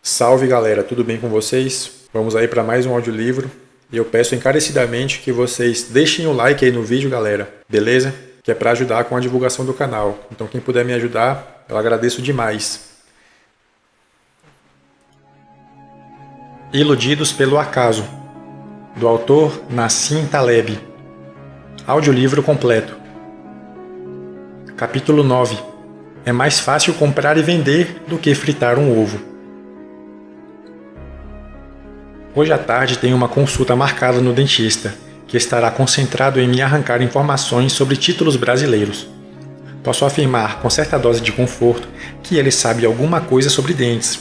Salve galera, tudo bem com vocês? Vamos aí para mais um audiolivro e eu peço encarecidamente que vocês deixem o like aí no vídeo, galera, beleza? Que é para ajudar com a divulgação do canal. Então quem puder me ajudar, eu agradeço demais. Iludidos pelo Acaso, do autor Nassim Taleb. Audiolivro completo. Capítulo 9. É mais fácil comprar e vender do que fritar um ovo. Hoje à tarde tenho uma consulta marcada no dentista, que estará concentrado em me arrancar informações sobre títulos brasileiros. Posso afirmar com certa dose de conforto que ele sabe alguma coisa sobre dentes,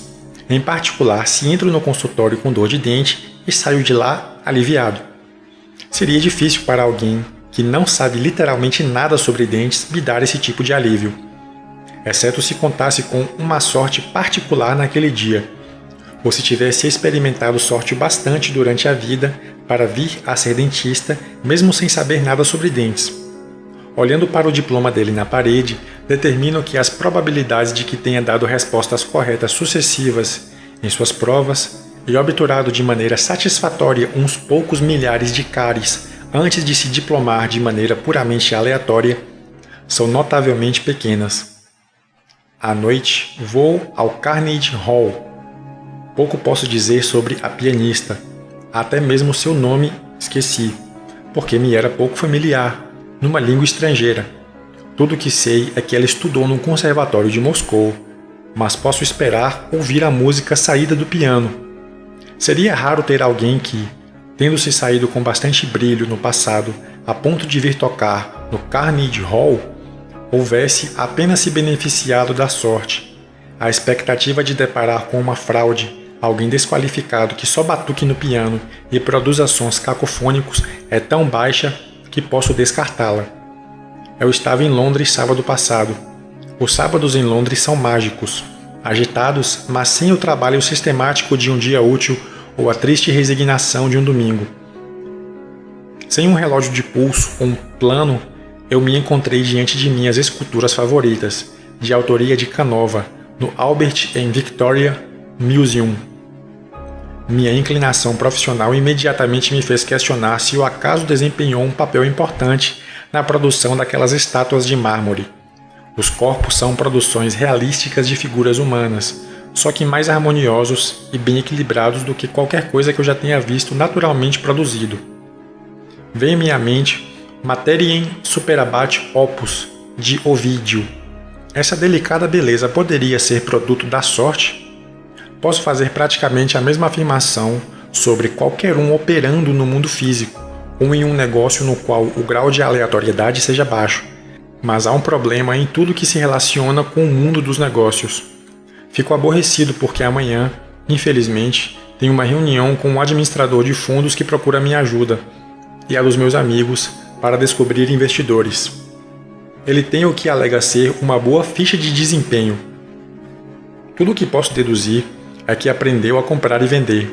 em particular se entro no consultório com dor de dente e saio de lá aliviado. Seria difícil para alguém que não sabe literalmente nada sobre dentes me dar esse tipo de alívio, exceto se contasse com uma sorte particular naquele dia, ou se tivesse experimentado sorte bastante durante a vida para vir a ser dentista, mesmo sem saber nada sobre dentes. Olhando para o diploma dele na parede, determino que as probabilidades de que tenha dado respostas corretas sucessivas em suas provas e obturado de maneira satisfatória uns poucos milhares de cáries antes de se diplomar de maneira puramente aleatória, são notavelmente pequenas. À noite, vou ao Carnegie Hall. Pouco posso dizer sobre a pianista, até mesmo seu nome esqueci, porque me era pouco familiar, numa língua estrangeira. Tudo o que sei é que ela estudou no Conservatório de Moscou, mas posso esperar ouvir a música saída do piano. Seria raro ter alguém que, tendo se saído com bastante brilho no passado a ponto de vir tocar no Carnegie Hall, houvesse apenas se beneficiado da sorte. A expectativa de deparar com uma fraude, alguém desqualificado que só batuque no piano e produza sons cacofônicos é tão baixa que posso descartá-la. Eu estava em Londres sábado passado. Os sábados em Londres são mágicos, agitados, mas sem o trabalho sistemático de um dia útil ou a triste resignação de um domingo. Sem um relógio de pulso ou um plano, eu me encontrei diante de minhas esculturas favoritas, de autoria de Canova, no Albert and Victoria Museum. Minha inclinação profissional imediatamente me fez questionar se o acaso desempenhou um papel importante na produção daquelas estátuas de mármore. Os corpos são produções realísticas de figuras humanas, só que mais harmoniosos e bem equilibrados do que qualquer coisa que eu já tenha visto naturalmente produzido. Veio em minha mente Materiam Superabat Opus, de Ovídio. Essa delicada beleza poderia ser produto da sorte? Posso fazer praticamente a mesma afirmação sobre qualquer um operando no mundo físico, ou em um negócio no qual o grau de aleatoriedade seja baixo, mas há um problema em tudo que se relaciona com o mundo dos negócios. Fico aborrecido porque amanhã, infelizmente, tenho uma reunião com um administrador de fundos que procura minha ajuda, e a dos meus amigos, para descobrir investidores. Ele tem o que alega ser uma boa ficha de desempenho. Tudo o que posso deduzir é que aprendeu a comprar e vender,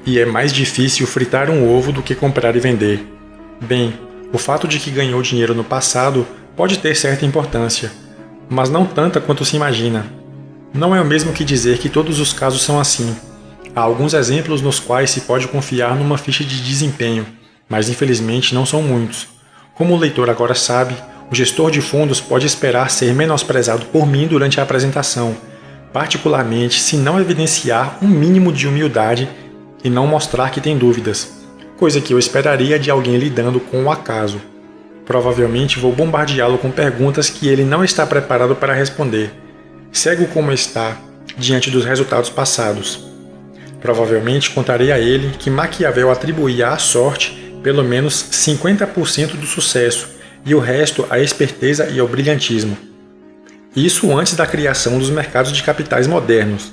e é mais difícil fritar um ovo do que comprar e vender. Bem, o fato de que ganhou dinheiro no passado pode ter certa importância, mas não tanta quanto se imagina. Não é o mesmo que dizer que todos os casos são assim. Há alguns exemplos nos quais se pode confiar numa ficha de desempenho, mas infelizmente não são muitos. Como o leitor agora sabe, o gestor de fundos pode esperar ser menosprezado por mim durante a apresentação, particularmente se não evidenciar um mínimo de humildade e não mostrar que tem dúvidas, coisa que eu esperaria de alguém lidando com o acaso. Provavelmente vou bombardeá-lo com perguntas que ele não está preparado para responder, cego como está diante dos resultados passados. Provavelmente contarei a ele que Maquiavel atribuía à sorte pelo menos 50% do sucesso e o resto à esperteza e ao brilhantismo. Isso antes da criação dos mercados de capitais modernos.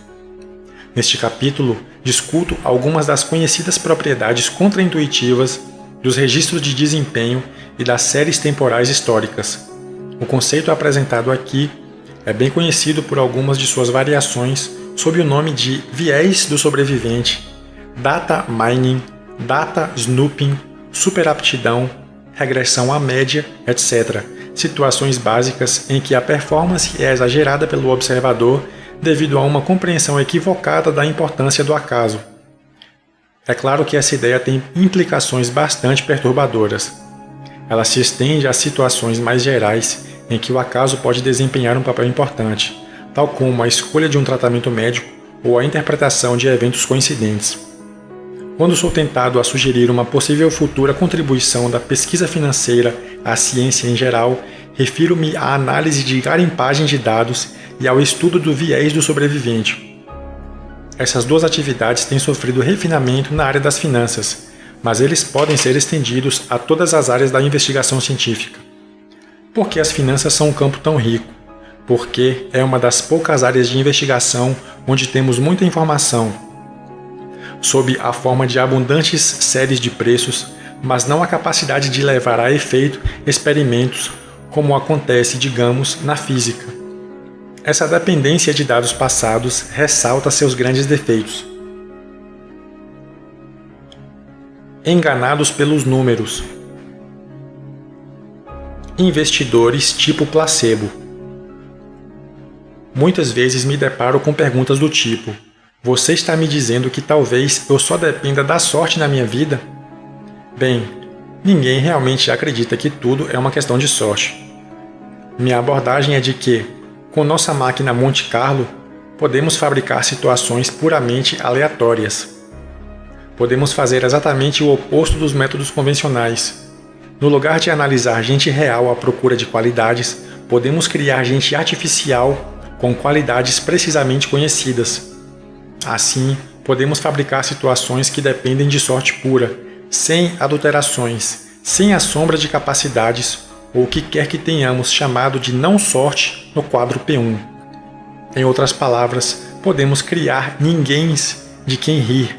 Neste capítulo, discuto algumas das conhecidas propriedades contraintuitivas dos registros de desempenho e das séries temporais históricas. O conceito apresentado aqui é bem conhecido por algumas de suas variações sob o nome de viés do sobrevivente, data mining, data snooping, superaptidão, regressão à média, etc. Situações básicas em que a performance é exagerada pelo observador devido a uma compreensão equivocada da importância do acaso. É claro que essa ideia tem implicações bastante perturbadoras. Ela se estende a situações mais gerais em que o acaso pode desempenhar um papel importante, tal como a escolha de um tratamento médico ou a interpretação de eventos coincidentes. Quando sou tentado a sugerir uma possível futura contribuição da pesquisa financeira à ciência em geral, refiro-me à análise de garimpagem de dados e ao estudo do viés do sobrevivente. Essas duas atividades têm sofrido refinamento na área das finanças, mas eles podem ser estendidos a todas as áreas da investigação científica. Por que as finanças são um campo tão rico? Porque é uma das poucas áreas de investigação onde temos muita informação, sob a forma de abundantes séries de preços, mas não a capacidade de levar a efeito experimentos, como acontece, digamos, na física. Essa dependência de dados passados ressalta seus grandes defeitos. Enganados pelos números. Investidores tipo placebo. Muitas vezes me deparo com perguntas do tipo: você está me dizendo que talvez eu só dependa da sorte na minha vida? Bem, ninguém realmente acredita que tudo é uma questão de sorte. Minha abordagem é de que, com nossa máquina Monte Carlo, podemos fabricar situações puramente aleatórias. Podemos fazer exatamente o oposto dos métodos convencionais. No lugar de analisar gente real à procura de qualidades, podemos criar gente artificial com qualidades precisamente conhecidas. Assim, podemos fabricar situações que dependem de sorte pura, sem adulterações, sem a sombra de capacidades ou o que quer que tenhamos chamado de não-sorte no quadro P1. Em outras palavras, podemos criar ninguéms de quem rir.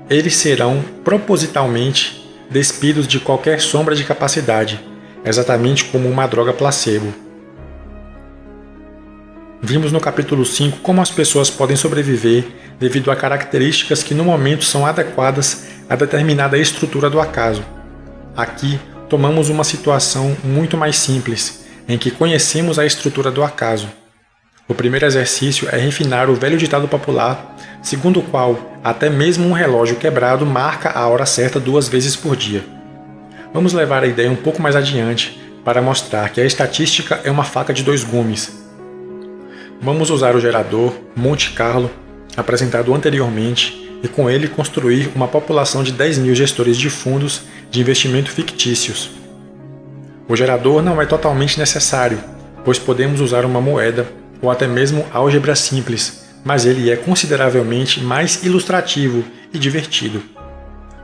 Eles serão propositalmente despidos de qualquer sombra de capacidade, exatamente como uma droga placebo. Vimos no capítulo 5 como as pessoas podem sobreviver devido a características que no momento são adequadas a determinada estrutura do acaso. Aqui, tomamos uma situação muito mais simples, em que conhecemos a estrutura do acaso. O primeiro exercício é refinar o velho ditado popular, segundo o qual até mesmo um relógio quebrado marca a hora certa 2 vezes por dia. Vamos levar a ideia um pouco mais adiante para mostrar que a estatística é uma faca de 2 gumes. Vamos usar o gerador Monte Carlo, apresentado anteriormente, e com ele construir uma população de 10.000 gestores de fundos de investimento fictícios. O gerador não é totalmente necessário, pois podemos usar uma moeda ou até mesmo álgebra simples, mas ele é consideravelmente mais ilustrativo e divertido.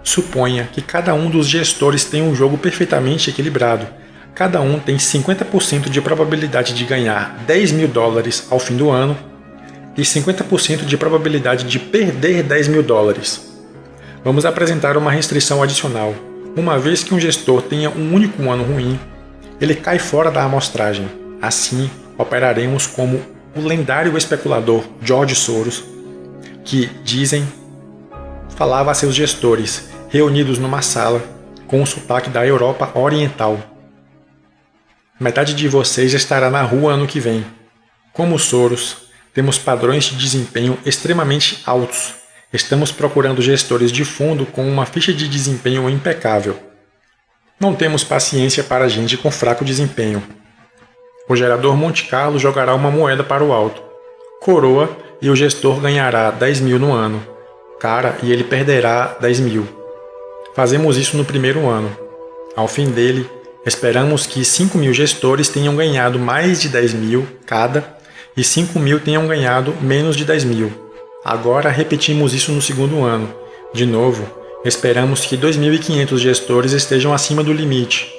Suponha que cada um dos gestores tem um jogo perfeitamente equilibrado. Cada um tem 50% de probabilidade de ganhar $10.000 ao fim do ano e 50% de probabilidade de perder $10.000. Vamos apresentar uma restrição adicional. Uma vez que um gestor tenha um único ano ruim, ele cai fora da amostragem. Assim, operaremos como o lendário especulador George Soros, que, dizem, falava a seus gestores, reunidos numa sala, com o sotaque da Europa Oriental. Metade de vocês estará na rua ano que vem. Como Soros, temos padrões de desempenho extremamente altos. Estamos procurando gestores de fundo com uma ficha de desempenho impecável. Não temos paciência para gente com fraco desempenho. O gerador Monte Carlo jogará uma moeda para o alto. Coroa e o gestor ganhará 10.000 no ano. Cara e ele perderá 10.000. Fazemos isso no primeiro ano. Ao fim dele, esperamos que 5.000 gestores tenham ganhado mais de 10.000 cada e 5.000 tenham ganhado menos de 10.000. Agora repetimos isso no segundo ano. De novo, esperamos que 2.500 gestores estejam acima do limite.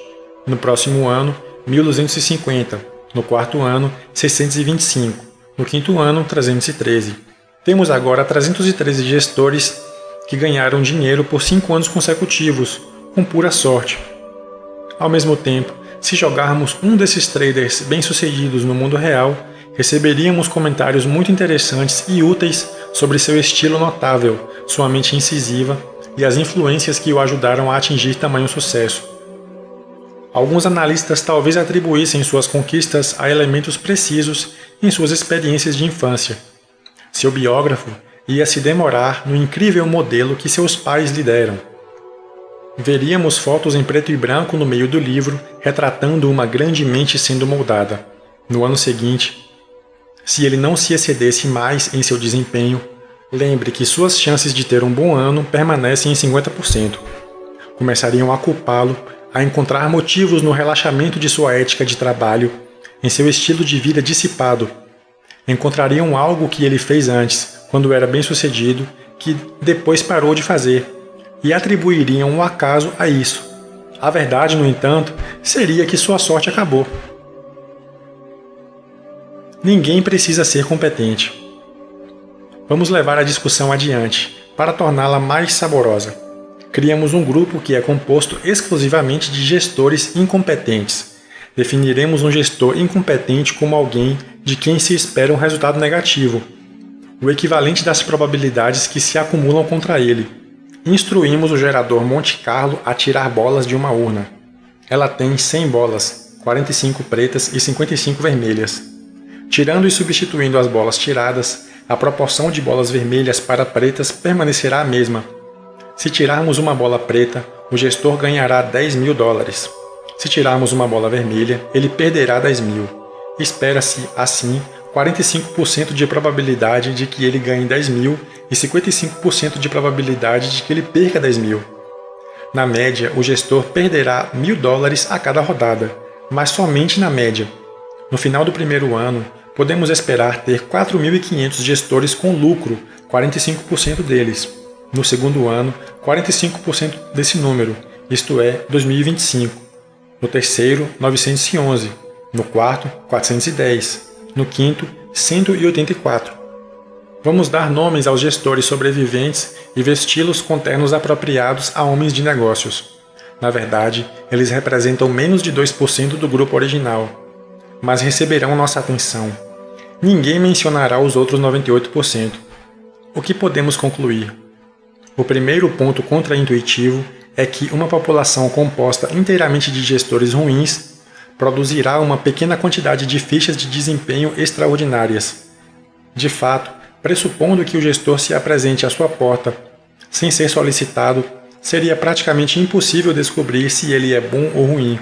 No próximo ano, 1.250. No quarto ano, 625. No quinto ano, 313. Temos agora 313 gestores que ganharam dinheiro por 5 anos consecutivos, com pura sorte. Ao mesmo tempo, se jogarmos um desses traders bem-sucedidos no mundo real, receberíamos comentários muito interessantes e úteis sobre seu estilo notável, sua mente incisiva e as influências que o ajudaram a atingir tamanho sucesso. Alguns analistas talvez atribuíssem suas conquistas a elementos precisos em suas experiências de infância. Seu biógrafo ia se demorar no incrível modelo que seus pais lhe deram. Veríamos fotos em preto e branco no meio do livro, retratando uma grande mente sendo moldada. No ano seguinte, se ele não se excedesse mais em seu desempenho, lembre que suas chances de ter um bom ano permanecem em 50%. Começariam a culpá-lo, a encontrar motivos no relaxamento de sua ética de trabalho, em seu estilo de vida dissipado. Encontrariam algo que ele fez antes, quando era bem-sucedido, que depois parou de fazer, e atribuiriam um acaso a isso. A verdade, no entanto, seria que sua sorte acabou. Ninguém precisa ser competente. Vamos levar a discussão adiante, para torná-la mais saborosa. Criamos um grupo que é composto exclusivamente de gestores incompetentes. Definiremos um gestor incompetente como alguém de quem se espera um resultado negativo, o equivalente das probabilidades que se acumulam contra ele. Instruímos o gerador Monte Carlo a tirar bolas de uma urna. Ela tem 100 bolas, 45 pretas e 55 vermelhas. Tirando e substituindo as bolas tiradas, a proporção de bolas vermelhas para pretas permanecerá a mesma. Se tirarmos uma bola preta, o gestor ganhará $10.000. Se tirarmos uma bola vermelha, ele perderá 10.000. Espera-se, assim, 45% de probabilidade de que ele ganhe 10.000 e 55% de probabilidade de que ele perca 10.000. Na média, o gestor perderá $1.000 a cada rodada, mas somente na média. No final do primeiro ano, podemos esperar ter 4.500 gestores com lucro, 45% deles. No segundo ano, 45% desse número, isto é, 2025. No terceiro, 911. No quarto, 410. No quinto, 184. Vamos dar nomes aos gestores sobreviventes e vesti-los com ternos apropriados a homens de negócios. Na verdade, eles representam menos de 2% do grupo original, mas receberão nossa atenção. Ninguém mencionará os outros 98%. O que podemos concluir? O primeiro ponto contraintuitivo é que uma população composta inteiramente de gestores ruins produzirá uma pequena quantidade de fichas de desempenho extraordinárias. De fato, pressupondo que o gestor se apresente à sua porta sem ser solicitado, seria praticamente impossível descobrir se ele é bom ou ruim.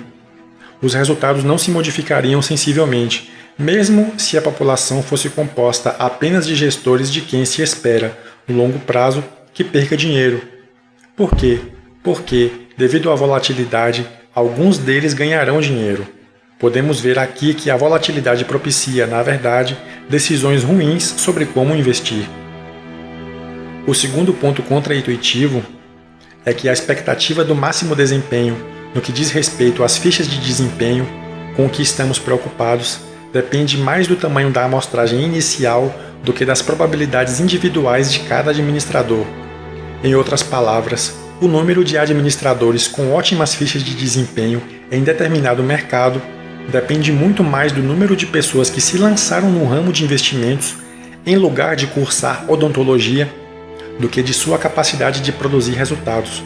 Os resultados não se modificariam sensivelmente, mesmo se a população fosse composta apenas de gestores de quem se espera, no longo prazo, que perca dinheiro. Por quê? Porque, devido à volatilidade, alguns deles ganharão dinheiro. Podemos ver aqui que a volatilidade propicia, na verdade, decisões ruins sobre como investir. O segundo ponto contraintuitivo é que a expectativa do máximo desempenho, no que diz respeito às fichas de desempenho com que estamos preocupados, depende mais do tamanho da amostragem inicial do que das probabilidades individuais de cada administrador. Em outras palavras, o número de administradores com ótimas fichas de desempenho em determinado mercado depende muito mais do número de pessoas que se lançaram no ramo de investimentos em lugar de cursar odontologia do que de sua capacidade de produzir resultados.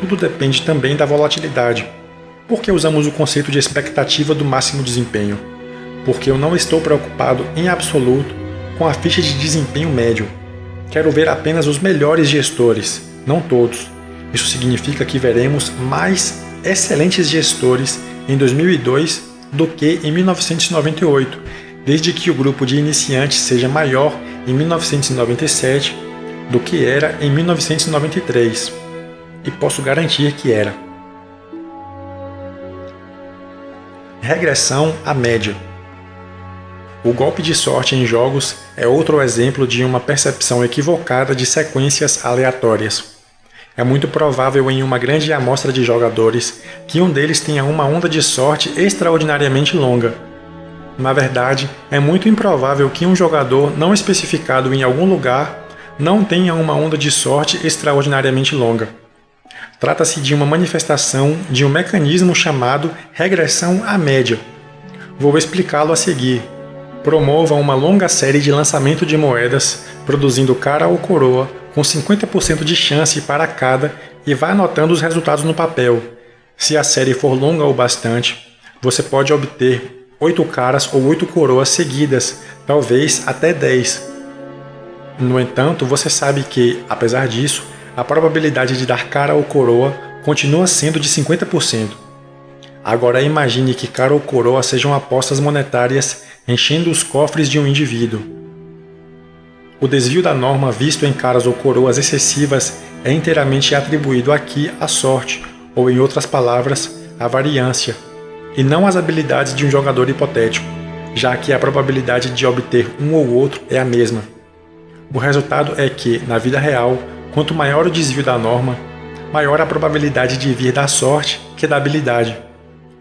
Tudo depende também da volatilidade. Por que usamos o conceito de expectativa do máximo desempenho? Porque eu não estou preocupado em absoluto com a ficha de desempenho médio. Quero ver apenas os melhores gestores, não todos. Isso significa que veremos mais excelentes gestores em 2002 do que em 1998, desde que o grupo de iniciantes seja maior em 1997 do que era em 1993. E posso garantir que era. Regressão à média. O golpe de sorte em jogos é outro exemplo de uma percepção equivocada de sequências aleatórias. É muito provável em uma grande amostra de jogadores que um deles tenha uma onda de sorte extraordinariamente longa. Na verdade, é muito improvável que um jogador não especificado em algum lugar não tenha uma onda de sorte extraordinariamente longa. Trata-se de uma manifestação de um mecanismo chamado regressão à média. Vou explicá-lo a seguir. Promova uma longa série de lançamento de moedas, produzindo cara ou coroa, com 50% de chance para cada, e vá anotando os resultados no papel. Se a série for longa o bastante, você pode obter 8 caras ou 8 coroas seguidas, talvez até 10. No entanto, você sabe que, apesar disso, a probabilidade de dar cara ou coroa continua sendo de 50%. Agora imagine que cara ou coroa sejam apostas monetárias enchendo os cofres de um indivíduo. O desvio da norma visto em caras ou coroas excessivas é inteiramente atribuído aqui à sorte, ou em outras palavras, à variância, e não às habilidades de um jogador hipotético, já que a probabilidade de obter um ou outro é a mesma. O resultado é que, na vida real, quanto maior o desvio da norma, maior a probabilidade de vir da sorte que da habilidade.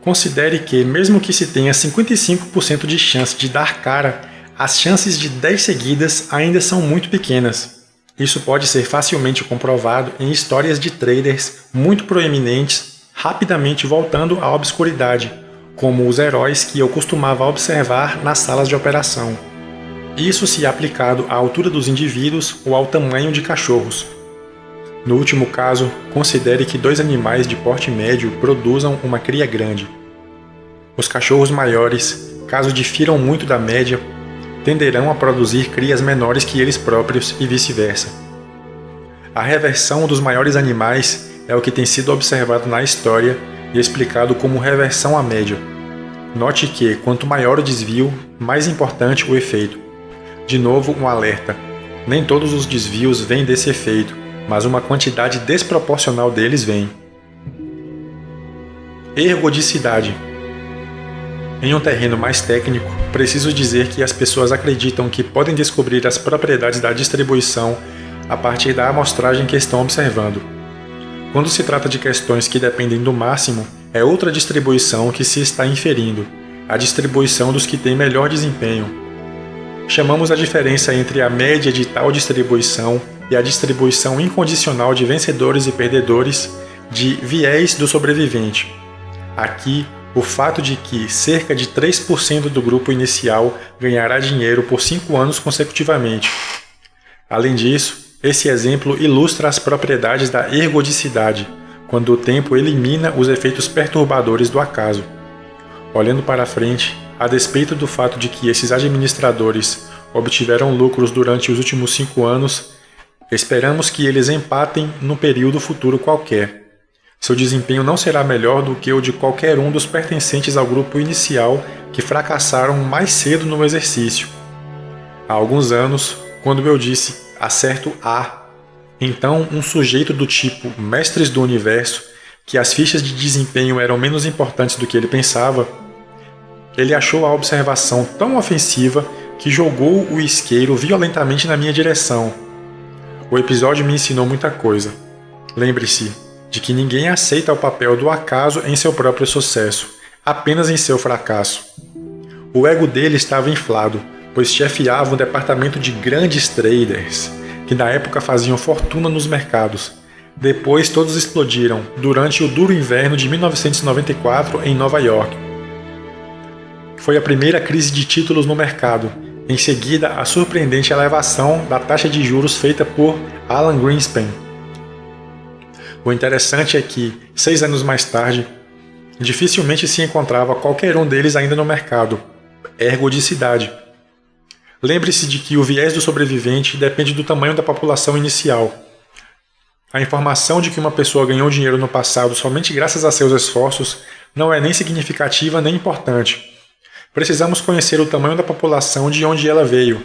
Considere que, mesmo que se tenha 55% de chance de dar cara, as chances de 10 seguidas ainda são muito pequenas. Isso pode ser facilmente comprovado em histórias de traders muito proeminentes rapidamente voltando à obscuridade, como os heróis que eu costumava observar nas salas de operação. Isso se aplicado à altura dos indivíduos ou ao tamanho de cachorros. No último caso, considere que 2 animais de porte médio produzam uma cria grande. Os cachorros maiores, caso difiram muito da média, tenderão a produzir crias menores que eles próprios e vice-versa. A reversão dos maiores animais é o que tem sido observado na história e explicado como reversão à média. Note que, quanto maior o desvio, mais importante o efeito. De novo, um alerta. Nem todos os desvios vêm desse efeito, mas uma quantidade desproporcional deles vem. Ergodicidade. Em um terreno mais técnico, preciso dizer que as pessoas acreditam que podem descobrir as propriedades da distribuição a partir da amostragem que estão observando. Quando se trata de questões que dependem do máximo, é outra distribuição que se está inferindo, a distribuição dos que têm melhor desempenho. Chamamos a diferença entre a média de tal distribuição e a distribuição incondicional de vencedores e perdedores de viés do sobrevivente. Aqui, o fato de que cerca de 3% do grupo inicial ganhará dinheiro por 5 anos consecutivamente. Além disso, esse exemplo ilustra as propriedades da ergodicidade, quando o tempo elimina os efeitos perturbadores do acaso. Olhando para frente, a despeito do fato de que esses administradores obtiveram lucros durante os últimos 5 anos, esperamos que eles empatem num período futuro qualquer. Seu desempenho não será melhor do que o de qualquer um dos pertencentes ao grupo inicial que fracassaram mais cedo no exercício. Há alguns anos, quando eu disse acerto A, então um sujeito do tipo Mestres do Universo, que as fichas de desempenho eram menos importantes do que ele pensava, ele achou a observação tão ofensiva que jogou o isqueiro violentamente na minha direção. O episódio me ensinou muita coisa. Lembre-se de que ninguém aceita o papel do acaso em seu próprio sucesso, apenas em seu fracasso. O ego dele estava inflado, pois chefiava um departamento de grandes traders, que na época faziam fortuna nos mercados. Depois todos explodiram, durante o duro inverno de 1994 em Nova York. Foi a primeira crise de títulos no mercado, em seguida a surpreendente elevação da taxa de juros feita por Alan Greenspan. O interessante é que, 6 anos mais tarde, dificilmente se encontrava qualquer um deles ainda no mercado. Ergodicidade. Lembre-se de que o viés do sobrevivente depende do tamanho da população inicial. A informação de que uma pessoa ganhou dinheiro no passado somente graças a seus esforços não é nem significativa nem importante. Precisamos conhecer o tamanho da população de onde ela veio.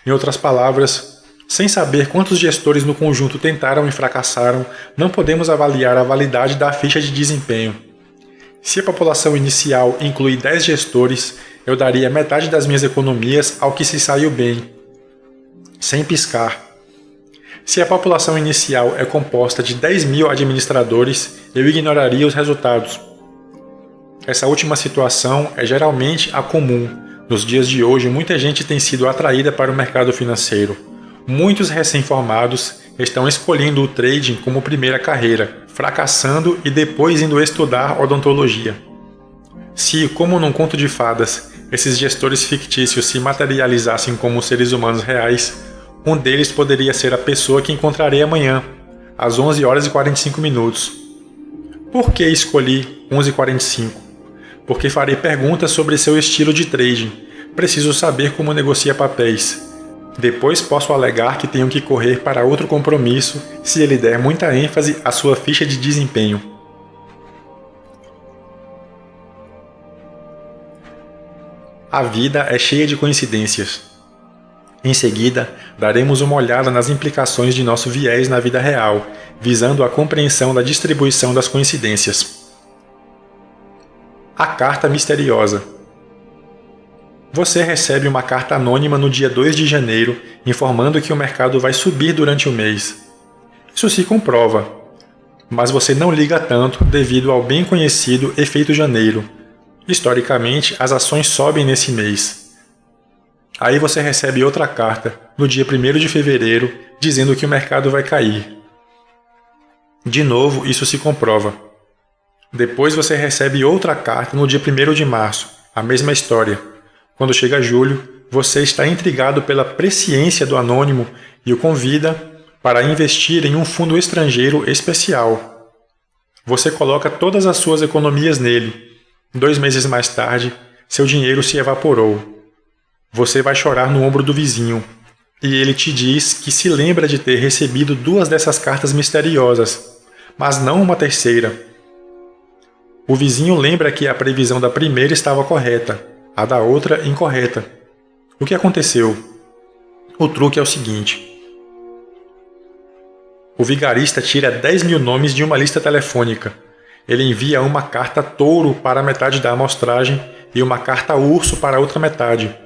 Em outras palavras, sem saber quantos gestores no conjunto tentaram e fracassaram, não podemos avaliar a validade da ficha de desempenho. Se a população inicial inclui 10 gestores, eu daria metade das minhas economias ao que se saiu bem, sem piscar. Se a população inicial é composta de 10.000 administradores, eu ignoraria os resultados. Essa última situação é geralmente a comum. Nos dias de hoje, muita gente tem sido atraída para o mercado financeiro. Muitos recém-formados estão escolhendo o trading como primeira carreira, fracassando e depois indo estudar odontologia. Se, como num conto de fadas, esses gestores fictícios se materializassem como seres humanos reais, um deles poderia ser a pessoa que encontrarei amanhã, às 11h45. Por que escolhi 11h45? Porque farei perguntas sobre seu estilo de trading. Preciso saber como negocia papéis. Depois posso alegar que tenho que correr para outro compromisso se ele der muita ênfase à sua ficha de desempenho. A vida é cheia de coincidências. Em seguida, daremos uma olhada nas implicações de nosso viés na vida real, visando a compreensão da distribuição das coincidências. A carta misteriosa. Você recebe uma carta anônima no dia 2 de janeiro, informando que o mercado vai subir durante o mês. Isso se comprova, mas você não liga tanto devido ao bem conhecido efeito janeiro. Historicamente, as ações sobem nesse mês. Aí você recebe outra carta, no dia 1º de fevereiro, dizendo que o mercado vai cair. De novo, isso se comprova. Depois você recebe outra carta no dia 1º de março, a mesma história. Quando chega julho, você está intrigado pela presciência do anônimo e o convida para investir em um fundo estrangeiro especial. Você coloca todas as suas economias nele. 2 meses mais tarde, seu dinheiro se evaporou. Você vai chorar no ombro do vizinho, e ele te diz que se lembra de ter recebido 2 dessas cartas misteriosas, mas não uma terceira. O vizinho lembra que a previsão da primeira estava correta, a da outra incorreta. O que aconteceu? O truque é o seguinte. O vigarista tira 10.000 nomes de uma lista telefônica. Ele envia uma carta touro para a metade da amostragem e uma carta urso para a outra metade.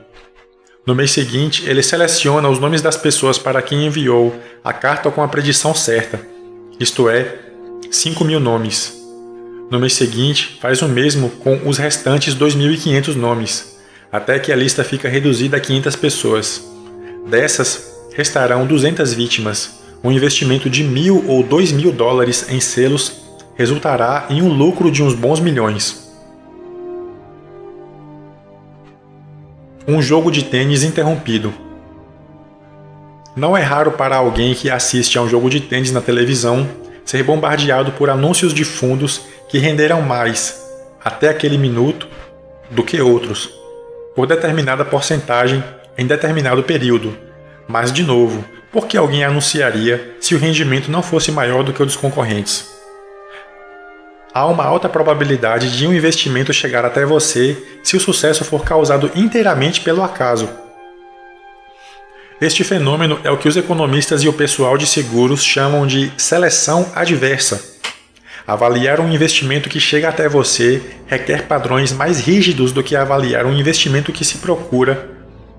No mês seguinte, ele seleciona os nomes das pessoas para quem enviou a carta com a predição certa, isto é, 5.000 nomes. No mês seguinte, faz o mesmo com os restantes 2.500 nomes, até que a lista fica reduzida a 500 pessoas. Dessas, restarão 200 vítimas. Um investimento de $1.000 ou $2.000 em selos resultará em um lucro de uns bons milhões. Um jogo de tênis interrompido. Não é raro para alguém que assiste a um jogo de tênis na televisão ser bombardeado por anúncios de fundos que renderão mais, até aquele minuto, do que outros, por determinada porcentagem em determinado período. Mas, de novo, por que alguém anunciaria se o rendimento não fosse maior do que o dos concorrentes? Há uma alta probabilidade de um investimento chegar até você se o sucesso for causado inteiramente pelo acaso. Este fenômeno é o que os economistas e o pessoal de seguros chamam de seleção adversa. Avaliar um investimento que chega até você requer padrões mais rígidos do que avaliar um investimento que se procura,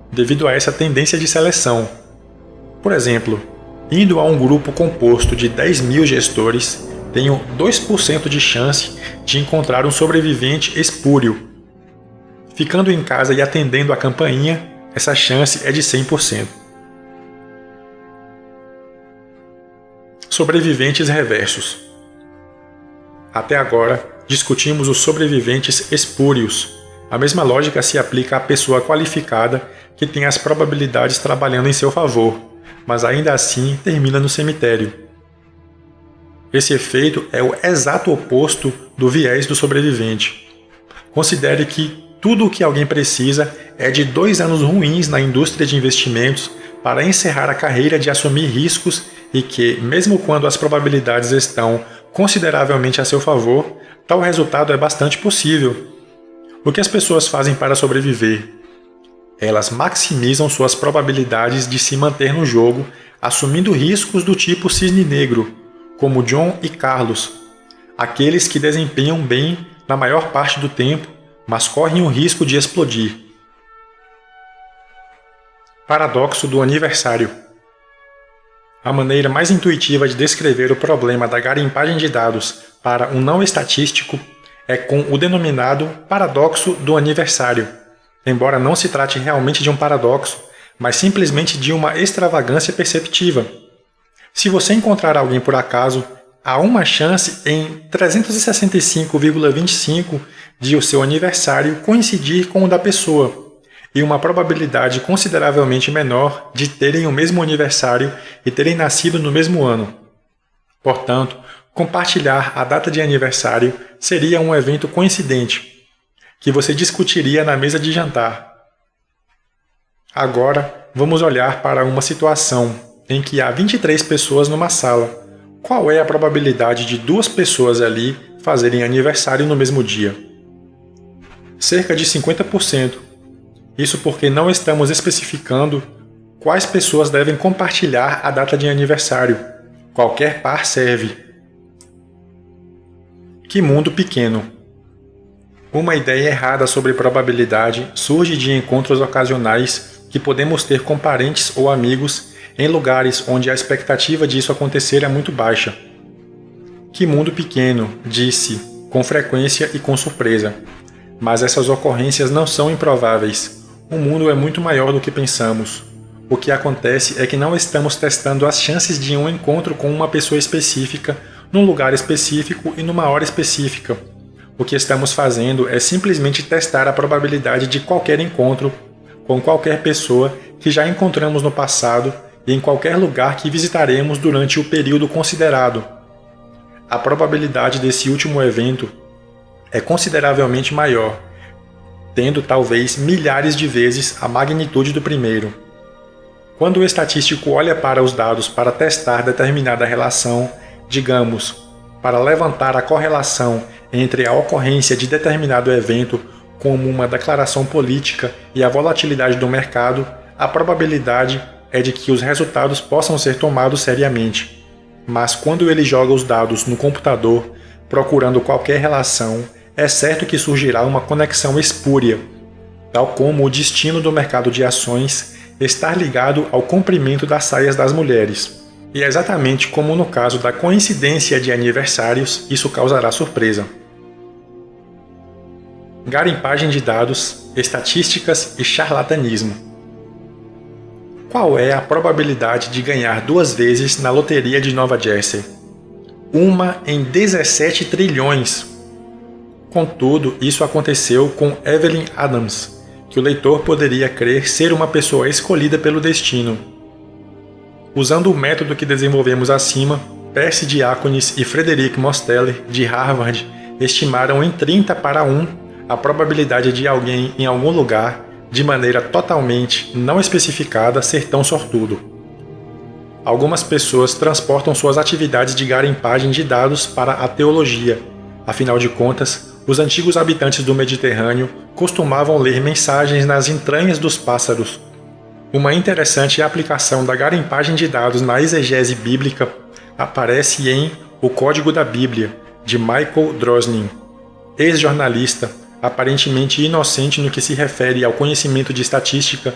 devido a essa tendência de seleção. Por exemplo, indo a um grupo composto de 10.000 gestores, tenho 2% de chance de encontrar um sobrevivente espúrio. Ficando em casa e atendendo a campainha, essa chance é de 100%. Sobreviventes reversos. Até agora, discutimos os sobreviventes espúrios. A mesma lógica se aplica à pessoa qualificada que tem as probabilidades trabalhando em seu favor, mas ainda assim termina no cemitério. Esse efeito é o exato oposto do viés do sobrevivente. Considere que tudo o que alguém precisa é de 2 anos ruins na indústria de investimentos para encerrar a carreira de assumir riscos e que, mesmo quando as probabilidades estão consideravelmente a seu favor, tal resultado é bastante possível. O que as pessoas fazem para sobreviver? Elas maximizam suas probabilidades de se manter no jogo, assumindo riscos do tipo cisne negro, como John e Carlos, aqueles que desempenham bem na maior parte do tempo, mas correm o risco de explodir. Paradoxo do aniversário. A maneira mais intuitiva de descrever o problema da garimpagem de dados para um não estatístico é com o denominado paradoxo do aniversário, embora não se trate realmente de um paradoxo, mas simplesmente de uma extravagância perceptiva. Se você encontrar alguém por acaso, há uma chance em 365,25 de o seu aniversário coincidir com o da pessoa, e uma probabilidade consideravelmente menor de terem o mesmo aniversário e terem nascido no mesmo ano. Portanto, Compartilhar a data de aniversário seria um evento coincidente, que você discutiria na mesa de jantar. Agora, vamos olhar para uma situação em que há 23 pessoas numa sala. Qual é a probabilidade de 2 pessoas ali fazerem aniversário no mesmo dia? Cerca de 50%. Isso porque não estamos especificando quais pessoas devem compartilhar a data de aniversário. Qualquer par serve. Que mundo pequeno! Uma ideia errada sobre probabilidade surge de encontros ocasionais que podemos ter com parentes ou amigos em lugares onde a expectativa disso acontecer é muito baixa. Que mundo pequeno, disse, com frequência e com surpresa. Mas essas ocorrências não são improváveis. O mundo é muito maior do que pensamos. O que acontece é que não estamos testando as chances de um encontro com uma pessoa específica, num lugar específico e numa hora específica. O que estamos fazendo é simplesmente testar a probabilidade de qualquer encontro com qualquer pessoa que já encontramos no passado e em qualquer lugar que visitaremos durante o período considerado. A probabilidade desse último evento é consideravelmente maior, tendo talvez milhares de vezes a magnitude do primeiro. Quando o estatístico olha para os dados para testar determinada relação, digamos, para levantar a correlação entre a ocorrência de determinado evento como uma declaração política e a volatilidade do mercado, a probabilidade é de que os resultados possam ser tomados seriamente. Mas quando ele joga os dados no computador, procurando qualquer relação, é certo que surgirá uma conexão espúria, tal como o destino do mercado de ações estar ligado ao comprimento das saias das mulheres. E exatamente como no caso da coincidência de aniversários, isso causará surpresa. Garimpagem de dados, estatísticas e charlatanismo. Qual é a probabilidade de ganhar 2 vezes na loteria de Nova Jersey? 1 em 17 trilhões. Contudo, isso aconteceu com Evelyn Adams, que o leitor poderia crer ser uma pessoa escolhida pelo destino. Usando o método que desenvolvemos acima, Percy Diaconis e Frederic Mosteller, de Harvard, estimaram em 30 para 1 a probabilidade de alguém em algum lugar, de maneira totalmente não especificada, ser tão sortudo. Algumas pessoas transportam suas atividades de garimpagem de dados para a teologia. Afinal de contas, os antigos habitantes do Mediterrâneo costumavam ler mensagens nas entranhas dos pássaros. Uma interessante aplicação da garimpagem de dados na exegese bíblica aparece em O Código da Bíblia, de Michael Drosnin, ex-jornalista, aparentemente inocente no que se refere ao conhecimento de estatística.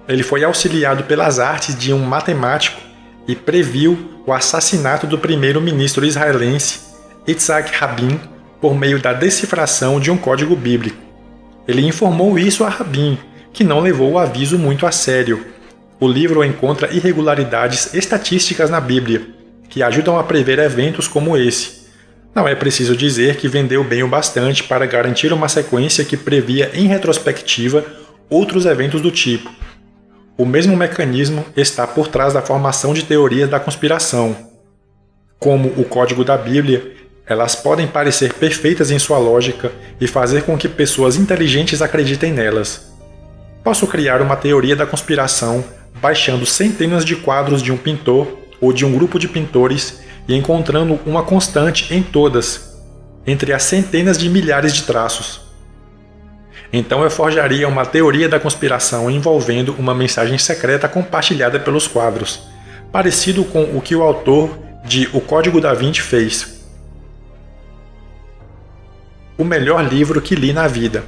Ele foi auxiliado pelas artes de um matemático e previu o assassinato do primeiro-ministro israelense Yitzhak Rabin por meio da decifração de um código bíblico. Ele informou isso a Rabin, que não levou o aviso muito a sério. O livro encontra irregularidades estatísticas na Bíblia, que ajudam a prever eventos como esse. Não é preciso dizer que vendeu bem o bastante para garantir uma sequência que previa em retrospectiva outros eventos do tipo. O mesmo mecanismo está por trás da formação de teorias da conspiração. Como o código da Bíblia, elas podem parecer perfeitas em sua lógica e fazer com que pessoas inteligentes acreditem nelas. Posso criar uma teoria da conspiração baixando centenas de quadros de um pintor ou de um grupo de pintores e encontrando uma constante em todas, entre as centenas de milhares de traços. Então eu forjaria uma teoria da conspiração envolvendo uma mensagem secreta compartilhada pelos quadros, parecido com o que o autor de O Código da Vinci fez. O melhor livro que li na vida.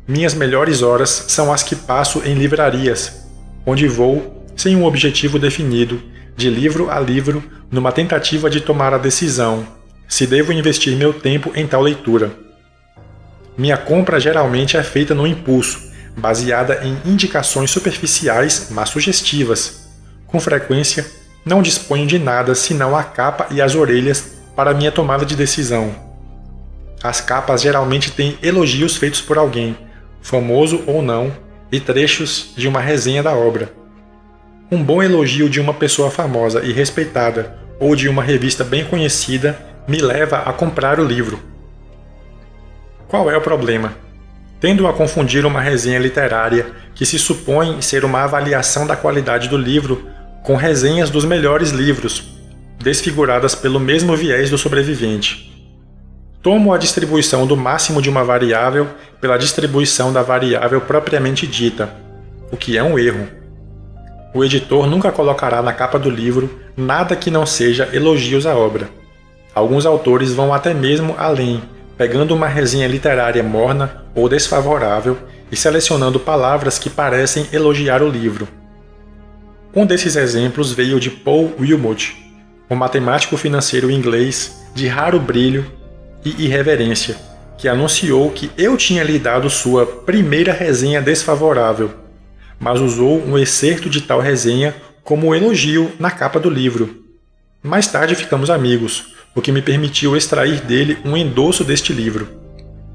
Minhas melhores horas são as que passo em livrarias, onde vou, sem um objetivo definido, de livro a livro, numa tentativa de tomar a decisão se devo investir meu tempo em tal leitura. Minha compra geralmente é feita no impulso, baseada em indicações superficiais, mas sugestivas. Com frequência, não disponho de nada senão a capa e as orelhas para minha tomada de decisão. As capas geralmente têm elogios feitos por alguém, famoso ou não, e trechos de uma resenha da obra. Um bom elogio de uma pessoa famosa e respeitada, ou de uma revista bem conhecida me leva a comprar o livro. Qual é o problema? Tendo a confundir uma resenha literária que se supõe ser uma avaliação da qualidade do livro com resenhas dos melhores livros, desfiguradas pelo mesmo viés do sobrevivente. Tomo a distribuição do máximo de uma variável pela distribuição da variável propriamente dita, o que é um erro. O editor nunca colocará na capa do livro nada que não seja elogios à obra. Alguns autores vão até mesmo além, pegando uma resenha literária morna ou desfavorável e selecionando palavras que parecem elogiar o livro. Um desses exemplos veio de Paul Wilmot, um matemático financeiro inglês de raro brilho e irreverência, que anunciou que eu tinha lhe dado sua primeira resenha desfavorável, mas usou um excerto de tal resenha como elogio na capa do livro. Mais tarde ficamos amigos, o que me permitiu extrair dele um endosso deste livro.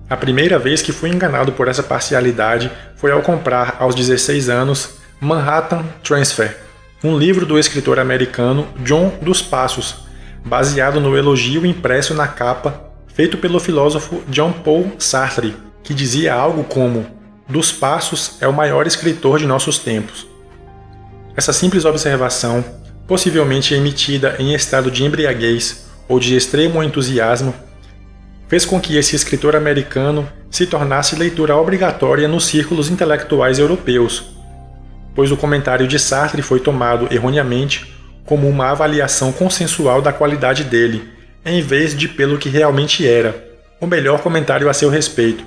A primeira vez que fui enganado por essa parcialidade foi ao comprar, aos 16 anos, Manhattan Transfer, um livro do escritor americano John dos Passos, baseado no elogio impresso na capa feito pelo filósofo Jean-Paul Sartre, que dizia algo como: Dos Passos é o maior escritor de nossos tempos. Essa simples observação, possivelmente emitida em estado de embriaguez ou de extremo entusiasmo, fez com que esse escritor americano se tornasse leitura obrigatória nos círculos intelectuais europeus, pois o comentário de Sartre foi tomado erroneamente como uma avaliação consensual da qualidade dele, em vez de pelo que realmente era, o melhor comentário a seu respeito.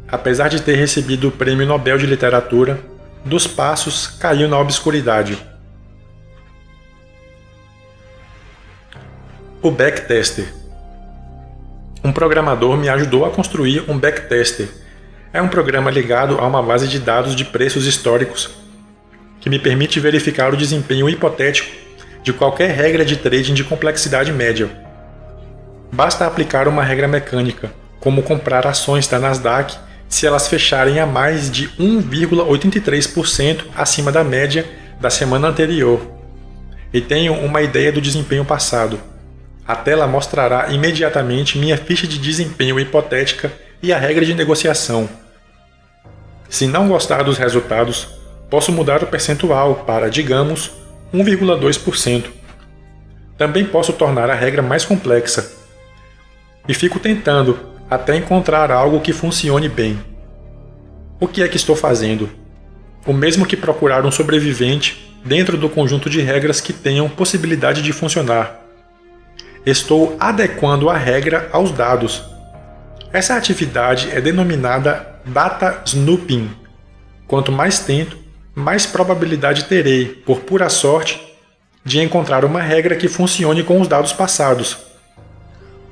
Apesar de ter recebido o Prêmio Nobel de Literatura, Dos Passos caiu na obscuridade. O backtester. Um programador me ajudou a construir um backtester. É um programa ligado a uma base de dados de preços históricos que me permite verificar o desempenho hipotético de qualquer regra de trading de complexidade média. Basta aplicar uma regra mecânica, como comprar ações da Nasdaq se elas fecharem a mais de 1,83% acima da média da semana anterior, e tenho uma ideia do desempenho passado. A tela mostrará imediatamente minha ficha de desempenho hipotética e a regra de negociação. Se não gostar dos resultados, posso mudar o percentual para, digamos, 1,2%. Também posso tornar a regra mais complexa. E fico tentando até encontrar algo que funcione bem. O que é que estou fazendo? O mesmo que procurar um sobrevivente dentro do conjunto de regras que tenham possibilidade de funcionar. Estou adequando a regra aos dados. Essa atividade é denominada data snooping. Quanto mais tento, mais probabilidade terei, por pura sorte, de encontrar uma regra que funcione com os dados passados.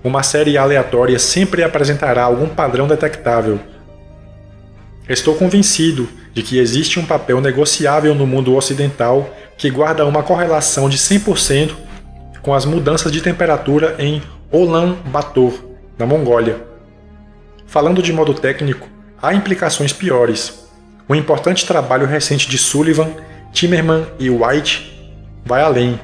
Uma série aleatória sempre apresentará algum padrão detectável. Estou convencido de que existe um papel negociável no mundo ocidental que guarda uma correlação de 100% com as mudanças de temperatura em Ulaanbaatar, na Mongólia. Falando de modo técnico, há implicações piores. O importante trabalho recente de Sullivan, Timmerman e White vai além,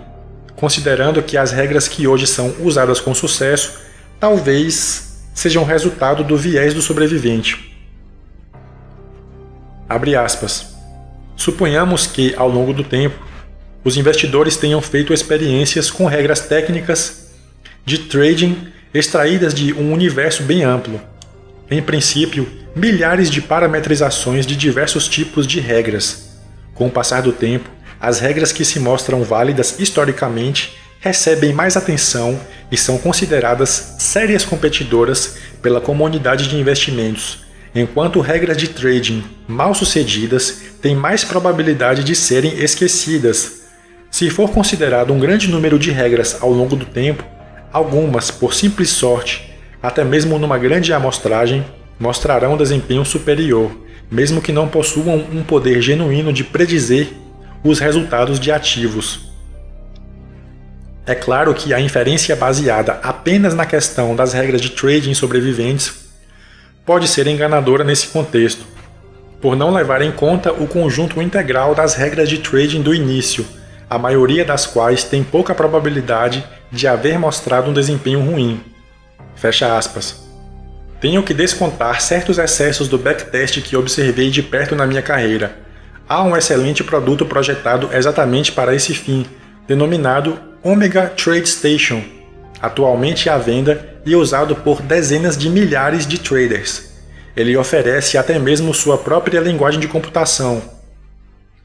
considerando que as regras que hoje são usadas com sucesso talvez sejam resultado do viés do sobrevivente. Abre aspas. Suponhamos que, ao longo do tempo, os investidores tenham feito experiências com regras técnicas de trading extraídas de um universo bem amplo. Em princípio, milhares de parametrizações de diversos tipos de regras. Com o passar do tempo, as regras que se mostram válidas historicamente recebem mais atenção e são consideradas sérias competidoras pela comunidade de investimentos, enquanto regras de trading mal sucedidas têm mais probabilidade de serem esquecidas. Se for considerado um grande número de regras ao longo do tempo, algumas, por simples sorte, até mesmo numa grande amostragem, mostrarão desempenho superior, mesmo que não possuam um poder genuíno de predizer os resultados de ativos. É claro que a inferência baseada apenas na questão das regras de trading sobreviventes pode ser enganadora nesse contexto, por não levar em conta o conjunto integral das regras de trading do início, a maioria das quais tem pouca probabilidade de haver mostrado um desempenho ruim. Fecha aspas. Tenho que descontar certos excessos do backtest que observei de perto na minha carreira. Há um excelente produto projetado exatamente para esse fim, denominado Omega Trade Station, atualmente à venda e usado por dezenas de milhares de traders. Ele oferece até mesmo sua própria linguagem de computação.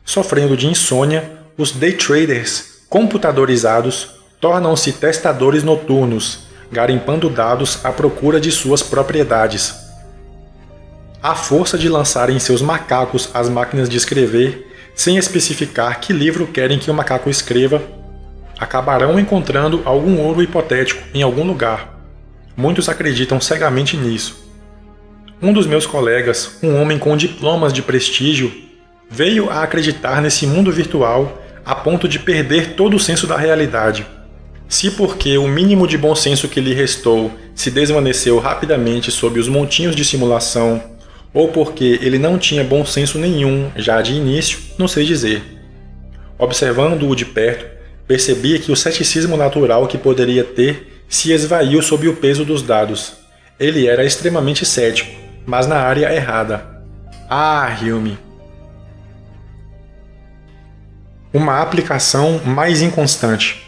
Sofrendo de insônia, os day traders computadorizados tornam-se testadores noturnos, garimpando dados à procura de suas propriedades. À força de lançarem seus macacos às máquinas de escrever, sem especificar que livro querem que o macaco escreva, acabarão encontrando algum ouro hipotético em algum lugar. Muitos acreditam cegamente nisso. Um dos meus colegas, um homem com diplomas de prestígio, veio a acreditar nesse mundo virtual a ponto de perder todo o senso da realidade. Se porque o mínimo de bom senso que lhe restou se desvaneceu rapidamente sob os montinhos de simulação, ou porque ele não tinha bom senso nenhum já de início, não sei dizer. Observando-o de perto, percebia que o ceticismo natural que poderia ter se esvaiu sob o peso dos dados. Ele era extremamente cético, mas na área errada. Ah, Hume! Uma aplicação mais inconstante.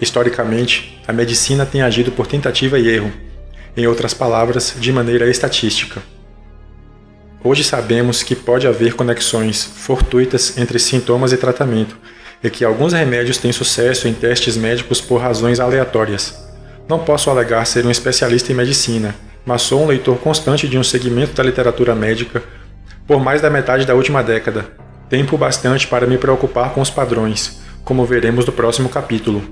Historicamente, a medicina tem agido por tentativa e erro, em outras palavras, de maneira estatística. Hoje sabemos que pode haver conexões fortuitas entre sintomas e tratamento, e que alguns remédios têm sucesso em testes médicos por razões aleatórias. Não posso alegar ser um especialista em medicina, mas sou um leitor constante de um segmento da literatura médica por mais da metade da última década, tempo bastante para me preocupar com os padrões, como veremos no próximo capítulo.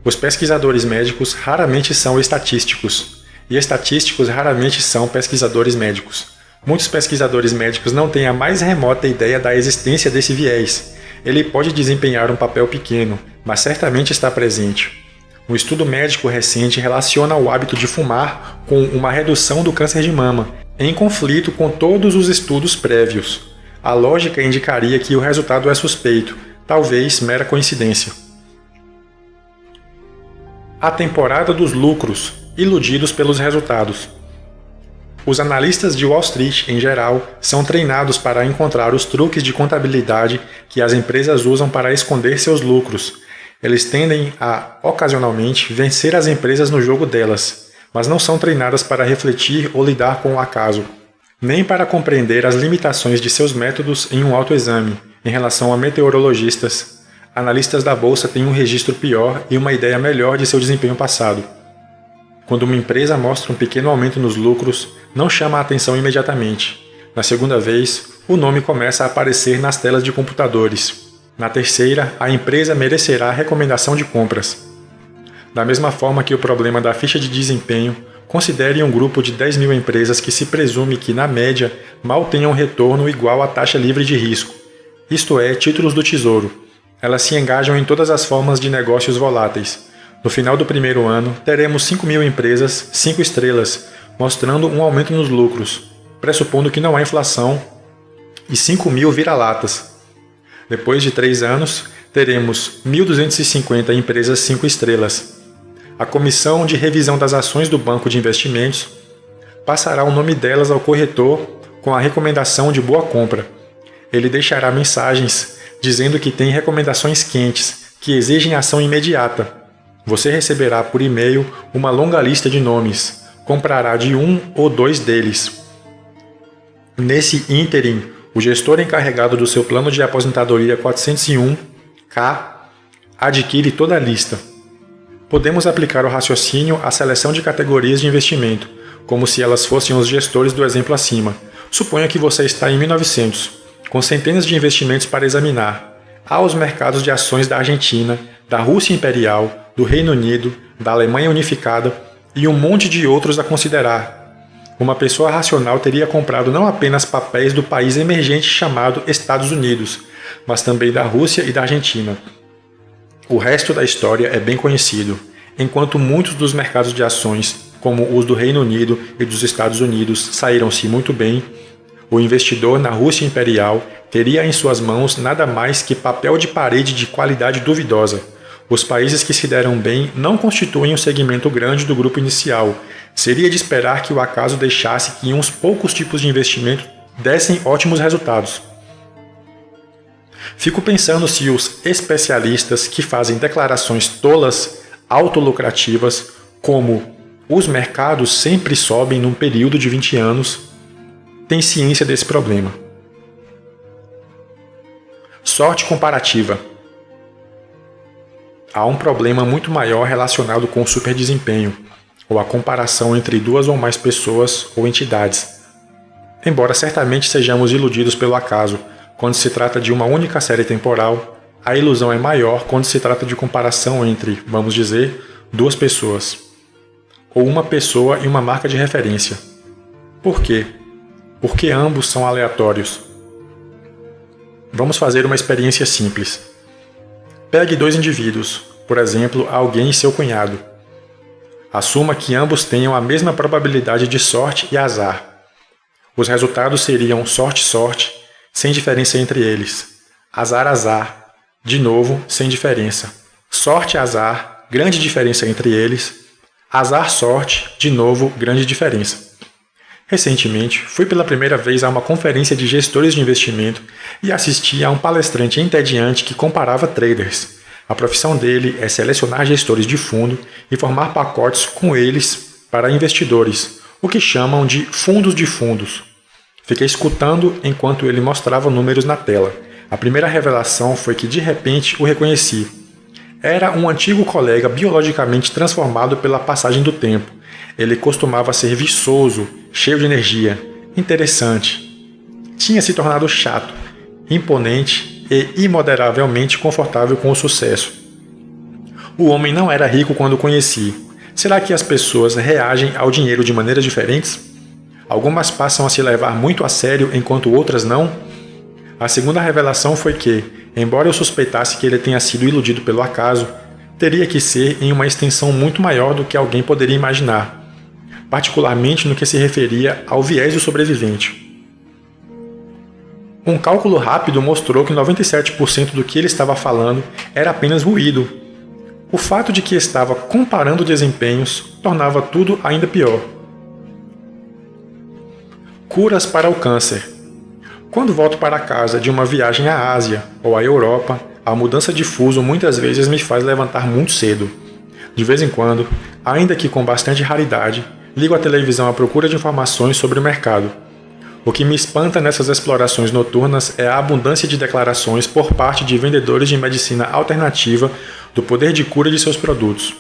Os pesquisadores médicos raramente são estatísticos, e estatísticos raramente são pesquisadores médicos. Muitos pesquisadores médicos não têm a mais remota ideia da existência desse viés. Ele pode desempenhar um papel pequeno, mas certamente está presente. Um estudo médico recente relaciona o hábito de fumar com uma redução do câncer de mama, em conflito com todos os estudos prévios. A lógica indicaria que o resultado é suspeito, talvez mera coincidência. A temporada dos lucros, iludidos pelos resultados. Os analistas de Wall Street, em geral, são treinados para encontrar os truques de contabilidade que as empresas usam para esconder seus lucros. Eles tendem a, ocasionalmente, vencer as empresas no jogo delas, mas não são treinadas para refletir ou lidar com o acaso, nem para compreender as limitações de seus métodos em um autoexame. Em relação a meteorologistas, analistas da bolsa têm um registro pior e uma ideia melhor de seu desempenho passado. Quando uma empresa mostra um pequeno aumento nos lucros, não chama a atenção imediatamente. Na segunda vez, o nome começa a aparecer nas telas de computadores. Na terceira, a empresa merecerá recomendação de compras. Da mesma forma que o problema da ficha de desempenho, considere um grupo de 10 mil empresas que se presume que, na média, mal tenham retorno igual à taxa livre de risco, isto é, títulos do tesouro. Elas se engajam em todas as formas de negócios voláteis. No final do primeiro ano, teremos 5 mil empresas 5 estrelas, mostrando um aumento nos lucros, pressupondo que não há inflação, e 5 mil vira-latas. Depois de 3 anos, teremos 1.250 empresas 5 estrelas. A Comissão de Revisão das Ações do Banco de Investimentos passará o nome delas ao corretor com a recomendação de boa compra. Ele deixará mensagens dizendo que tem recomendações quentes, que exigem ação imediata. Você receberá por e-mail uma longa lista de nomes. Comprará de um ou dois deles. Nesse ínterim, o gestor encarregado do seu plano de aposentadoria 401(k) adquire toda a lista. Podemos aplicar o raciocínio à seleção de categorias de investimento, como se elas fossem os gestores do exemplo acima. Suponha que você está em 1900, com centenas de investimentos para examinar. Há os mercados de ações da Argentina, da Rússia Imperial, do Reino Unido, da Alemanha Unificada e um monte de outros a considerar. Uma pessoa racional teria comprado não apenas papéis do país emergente chamado Estados Unidos, mas também da Rússia e da Argentina. O resto da história é bem conhecido. Enquanto muitos dos mercados de ações, como os do Reino Unido e dos Estados Unidos, saíram-se muito bem, O investidor na Rússia imperial teria em suas mãos nada mais que papel de parede de qualidade duvidosa. Os países que se deram bem não constituem um segmento grande do grupo inicial. Seria de esperar que o acaso deixasse que uns poucos tipos de investimento dessem ótimos resultados. Fico pensando se os especialistas que fazem declarações tolas, autolucrativas, como os mercados sempre sobem num período de 20 anos, têm ciência desse problema. Sorte comparativa. Há um problema muito maior relacionado com o superdesempenho, ou a comparação entre duas ou mais pessoas ou entidades. Embora certamente sejamos iludidos pelo acaso quando se trata de uma única série temporal, a ilusão é maior quando se trata de comparação entre, vamos dizer, duas pessoas, ou uma pessoa e uma marca de referência. Por quê? Porque ambos são aleatórios. Vamos fazer uma experiência simples. Pegue dois indivíduos, por exemplo, alguém e seu cunhado. Assuma que ambos tenham a mesma probabilidade de sorte e azar. Os resultados seriam sorte-sorte, sem diferença entre eles. Azar-azar, de novo, sem diferença. Sorte-azar, grande diferença entre eles. Azar-sorte, de novo, grande diferença. Recentemente, fui pela primeira vez a uma conferência de gestores de investimento e assisti a um palestrante entediante que comparava traders. A profissão dele é selecionar gestores de fundo e formar pacotes com eles para investidores, o que chamam de fundos de fundos. Fiquei escutando enquanto ele mostrava números na tela. A primeira revelação foi que de repente o reconheci. Era um antigo colega biologicamente transformado pela passagem do tempo. Ele costumava ser viçoso, cheio de energia, interessante. Tinha se tornado chato, imponente e imoderavelmente confortável com o sucesso. O homem não era rico quando o conheci. Será que as pessoas reagem ao dinheiro de maneiras diferentes? Algumas passam a se levar muito a sério enquanto outras não? A segunda revelação foi que, embora eu suspeitasse que ele tenha sido iludido pelo acaso, teria que ser em uma extensão muito maior do que alguém poderia imaginar, particularmente no que se referia ao viés do sobrevivente. Um cálculo rápido mostrou que 97% do que ele estava falando era apenas ruído. O fato de que estava comparando desempenhos tornava tudo ainda pior. Curas para o câncer. Quando volto para casa de uma viagem à Ásia ou à Europa, a mudança de fuso muitas vezes me faz levantar muito cedo. De vez em quando, ainda que com bastante raridade, ligo a televisão à procura de informações sobre o mercado. O que me espanta nessas explorações noturnas é a abundância de declarações por parte de vendedores de medicina alternativa do poder de cura de seus produtos.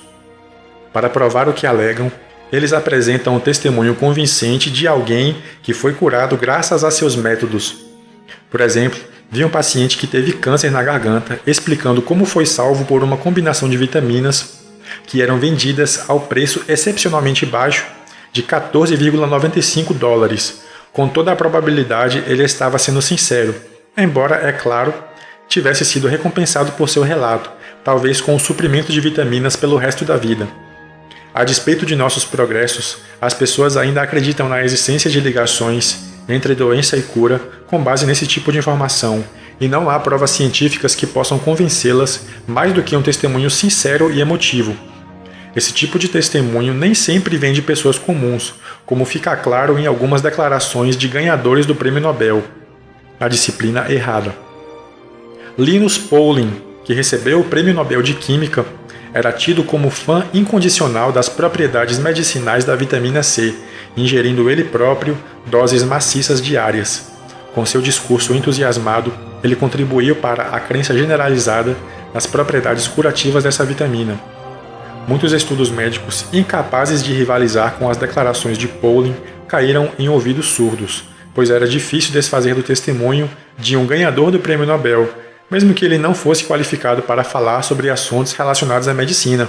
Para provar o que alegam, eles apresentam um testemunho convincente de alguém que foi curado graças a seus métodos. Por exemplo, vi um paciente que teve câncer na garganta explicando como foi salvo por uma combinação de vitaminas que eram vendidas ao preço excepcionalmente baixo de $14,95. Com toda a probabilidade, ele estava sendo sincero, embora, é claro, tivesse sido recompensado por seu relato, talvez com o suprimento de vitaminas pelo resto da vida. A despeito de nossos progressos, as pessoas ainda acreditam na existência de ligações entre doença e cura com base nesse tipo de informação, e não há provas científicas que possam convencê-las mais do que um testemunho sincero e emotivo. Esse tipo de testemunho nem sempre vem de pessoas comuns, como fica claro em algumas declarações de ganhadores do Prêmio Nobel, na disciplina errada. Linus Pauling, que recebeu o Prêmio Nobel de Química, era tido como fã incondicional das propriedades medicinais da vitamina C, ingerindo ele próprio doses maciças diárias. Com seu discurso entusiasmado, ele contribuiu para a crença generalizada nas propriedades curativas dessa vitamina. Muitos estudos médicos, incapazes de rivalizar com as declarações de Pauling, caíram em ouvidos surdos, pois era difícil desfazer do testemunho de um ganhador do Prêmio Nobel, mesmo que ele não fosse qualificado para falar sobre assuntos relacionados à medicina.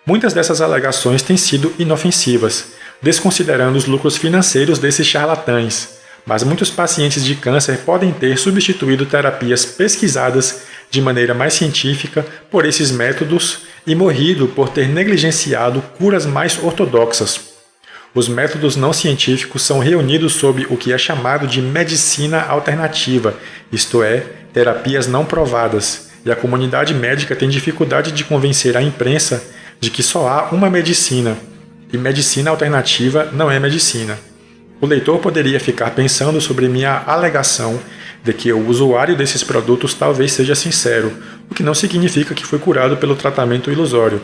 Muitas dessas alegações têm sido inofensivas, desconsiderando os lucros financeiros desses charlatães, mas muitos pacientes de câncer podem ter substituído terapias pesquisadas de maneira mais científica por esses métodos e morrido por ter negligenciado curas mais ortodoxas. Os métodos não científicos são reunidos sob o que é chamado de medicina alternativa, isto é, terapias não provadas, e a comunidade médica tem dificuldade de convencer a imprensa de que só há uma medicina, e medicina alternativa não é medicina. O leitor poderia ficar pensando sobre minha alegação de que o usuário desses produtos talvez seja sincero, o que não significa que foi curado pelo tratamento ilusório.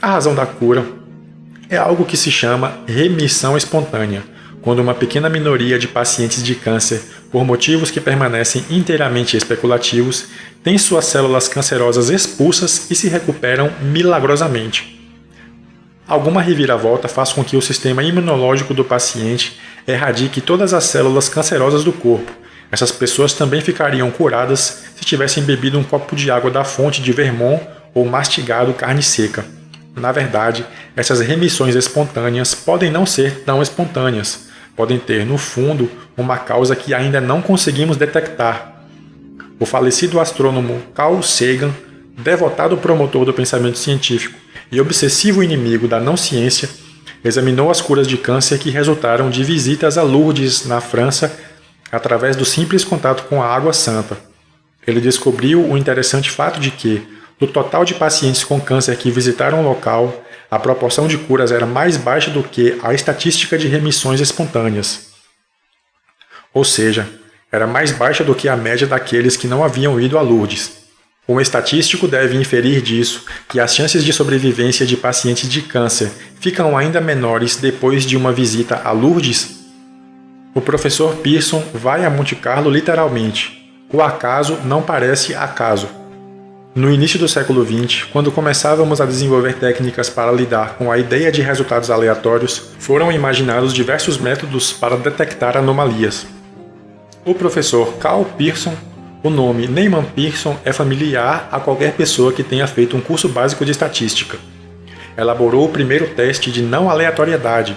A razão da cura é algo que se chama remissão espontânea, quando uma pequena minoria de pacientes de câncer, por motivos que permanecem inteiramente especulativos, tem suas células cancerosas expulsas e se recuperam milagrosamente. Alguma reviravolta faz com que o sistema imunológico do paciente erradique todas as células cancerosas do corpo. Essas pessoas também ficariam curadas se tivessem bebido um copo de água da fonte de Vermont ou mastigado carne seca. Na verdade, essas remissões espontâneas podem não ser tão espontâneas, podem ter, no fundo, uma causa que ainda não conseguimos detectar. O falecido astrônomo Carl Sagan, devotado promotor do pensamento científico e obsessivo inimigo da não-ciência, examinou as curas de câncer que resultaram de visitas a Lourdes, na França, através do simples contato com a água santa. Ele descobriu o interessante fato de que, do total de pacientes com câncer que visitaram o local, a proporção de curas era mais baixa do que a estatística de remissões espontâneas. Ou seja, era mais baixa do que a média daqueles que não haviam ido a Lourdes. Um estatístico deve inferir disso que as chances de sobrevivência de pacientes de câncer ficam ainda menores depois de uma visita a Lourdes? O professor Pearson vai a Monte Carlo literalmente. O acaso não parece acaso. No início do século XX, quando começávamos a desenvolver técnicas para lidar com a ideia de resultados aleatórios, foram imaginados diversos métodos para detectar anomalias. O professor Carl Pearson, o nome Neyman Pearson é familiar a qualquer pessoa que tenha feito um curso básico de estatística. Elaborou o primeiro teste de não aleatoriedade.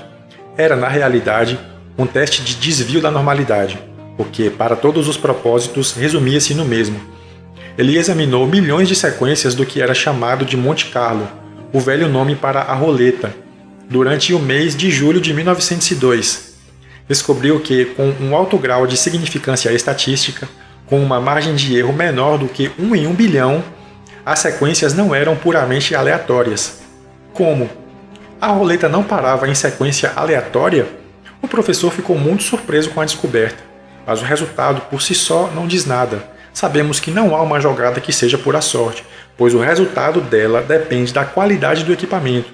Era, na realidade, um teste de desvio da normalidade, porque, para todos os propósitos, resumia-se no mesmo. Ele examinou milhões de sequências do que era chamado de Monte Carlo, o velho nome para a roleta, durante o mês de julho de 1902. Descobriu que, com um alto grau de significância estatística, com uma margem de erro menor do que 1 em 1 bilhão, as sequências não eram puramente aleatórias. Como? A roleta não parava em sequência aleatória? O professor ficou muito surpreso com a descoberta, mas o resultado por si só não diz nada. Sabemos que não há uma jogada que seja pura sorte, pois o resultado dela depende da qualidade do equipamento.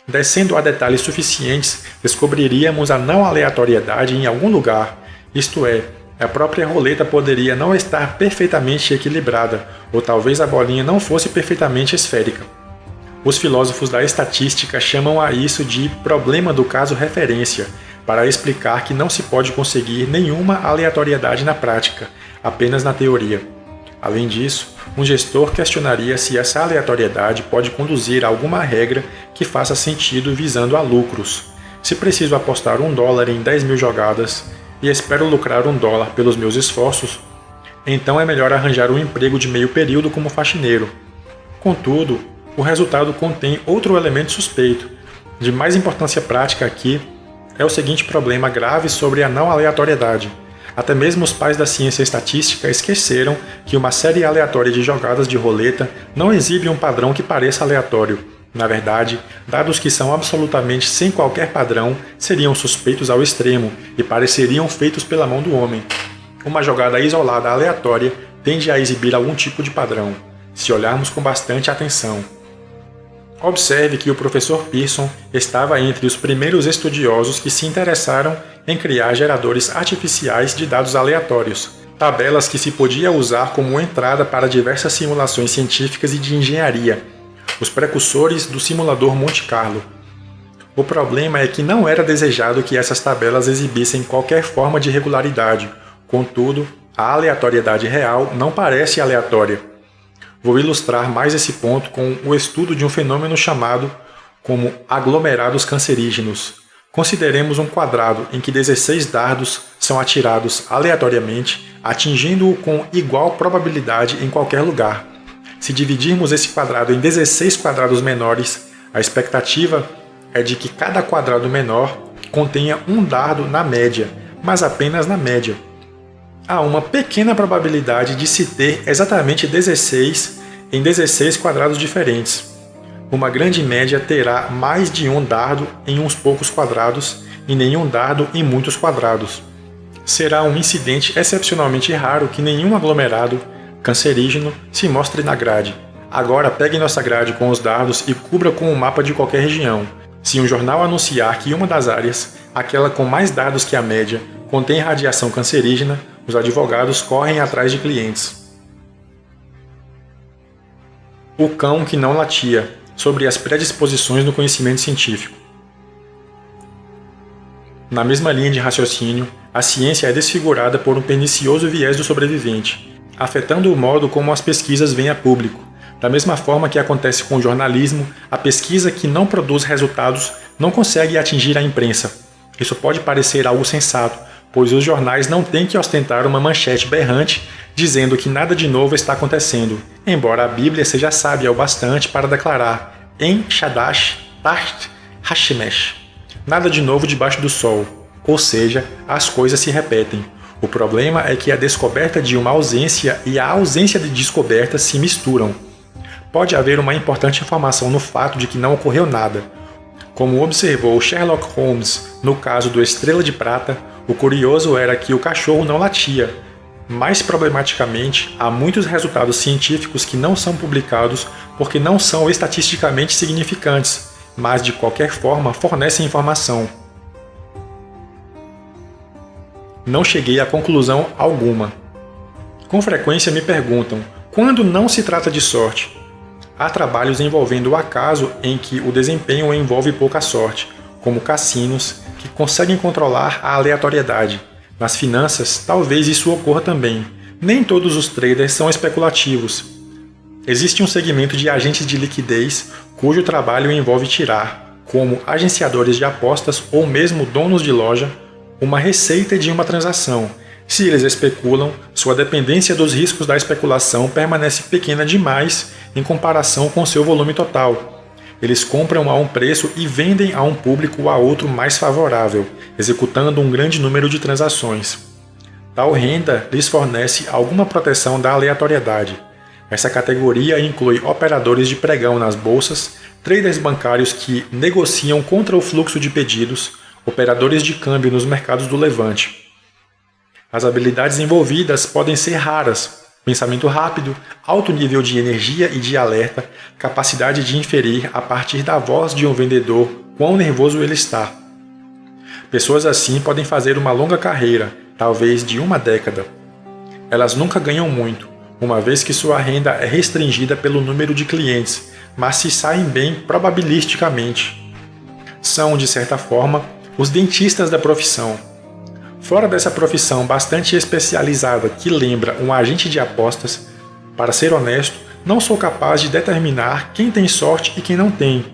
Descendo a detalhes suficientes, descobriríamos a não aleatoriedade em algum lugar, isto é, a própria roleta poderia não estar perfeitamente equilibrada, ou talvez a bolinha não fosse perfeitamente esférica. Os filósofos da estatística chamam a isso de problema do caso referência, para explicar que não se pode conseguir nenhuma aleatoriedade na prática, apenas na teoria. Além disso, um gestor questionaria se essa aleatoriedade pode conduzir a alguma regra que faça sentido visando a lucros. Se preciso apostar $1 em 10 mil jogadas e espero lucrar $1 pelos meus esforços, então é melhor arranjar um emprego de meio período como faxineiro. Contudo, o resultado contém outro elemento suspeito. De mais importância prática aqui é o seguinte problema grave sobre a não aleatoriedade. Até mesmo os pais da ciência estatística esqueceram que uma série aleatória de jogadas de roleta não exibe um padrão que pareça aleatório. Na verdade, dados que são absolutamente sem qualquer padrão seriam suspeitos ao extremo e pareceriam feitos pela mão do homem. Uma jogada isolada aleatória tende a exibir algum tipo de padrão, se olharmos com bastante atenção. Observe que o professor Pearson estava entre os primeiros estudiosos que se interessaram em criar geradores artificiais de dados aleatórios, tabelas que se podia usar como entrada para diversas simulações científicas e de engenharia, os precursores do simulador Monte Carlo. O problema é que não era desejado que essas tabelas exibissem qualquer forma de regularidade, contudo, a aleatoriedade real não parece aleatória. Vou ilustrar mais esse ponto com o estudo de um fenômeno chamado como aglomerados cancerígenos. Consideremos um quadrado em que 16 dardos são atirados aleatoriamente, atingindo-o com igual probabilidade em qualquer lugar. Se dividirmos esse quadrado em 16 quadrados menores, a expectativa é de que cada quadrado menor contenha um dardo na média, mas apenas na média. Há uma pequena probabilidade de se ter exatamente 16 em 16 quadrados diferentes. Uma grande média terá mais de um dardo em uns poucos quadrados e nenhum dardo em muitos quadrados. Será um incidente excepcionalmente raro que nenhum aglomerado cancerígeno se mostre na grade. Agora pegue nossa grade com os dardos e cubra com um mapa de qualquer região. Se um jornal anunciar que uma das áreas, aquela com mais dardos que a média, contém radiação cancerígena, os advogados correm atrás de clientes. O cão que não latia, sobre as predisposições no conhecimento científico. Na mesma linha de raciocínio, a ciência é desfigurada por um pernicioso viés do sobrevivente, afetando o modo como as pesquisas vêm a público. Da mesma forma que acontece com o jornalismo, a pesquisa que não produz resultados não consegue atingir a imprensa. Isso pode parecer algo sensato, pois os jornais não têm que ostentar uma manchete berrante dizendo que nada de novo está acontecendo, embora a Bíblia seja sábia o bastante para declarar em Shadash Tart Hashemesh, nada de novo debaixo do sol, ou seja, as coisas se repetem. O problema é que a descoberta de uma ausência e a ausência de descoberta se misturam. Pode haver uma importante informação no fato de que não ocorreu nada. Como observou Sherlock Holmes no caso do Estrela de Prata, o curioso era que o cachorro não latia. Mais problematicamente, há muitos resultados científicos que não são publicados porque não são estatisticamente significantes, mas de qualquer forma fornecem informação. Não cheguei a conclusão alguma. Com frequência me perguntam, quando não se trata de sorte? Há trabalhos envolvendo o acaso em que o desempenho envolve pouca sorte, como cassinos, que conseguem controlar a aleatoriedade. Nas finanças, talvez isso ocorra também. Nem todos os traders são especulativos. Existe um segmento de agentes de liquidez cujo trabalho envolve tirar, como agenciadores de apostas ou mesmo donos de loja, uma receita de uma transação. Se eles especulam, sua dependência dos riscos da especulação permanece pequena demais em comparação com seu volume total. Eles compram a um preço e vendem a um público ou a outro mais favorável, executando um grande número de transações. Tal renda lhes fornece alguma proteção da aleatoriedade. Essa categoria inclui operadores de pregão nas bolsas, traders bancários que negociam contra o fluxo de pedidos, operadores de câmbio nos mercados do levante. As habilidades envolvidas podem ser raras: pensamento rápido, alto nível de energia e de alerta, capacidade de inferir a partir da voz de um vendedor quão nervoso ele está. Pessoas assim podem fazer uma longa carreira, talvez de uma década. Elas nunca ganham muito, uma vez que sua renda é restringida pelo número de clientes, mas se saem bem probabilisticamente. São, de certa forma, os dentistas da profissão. Fora dessa profissão bastante especializada que lembra um agente de apostas, para ser honesto, não sou capaz de determinar quem tem sorte e quem não tem.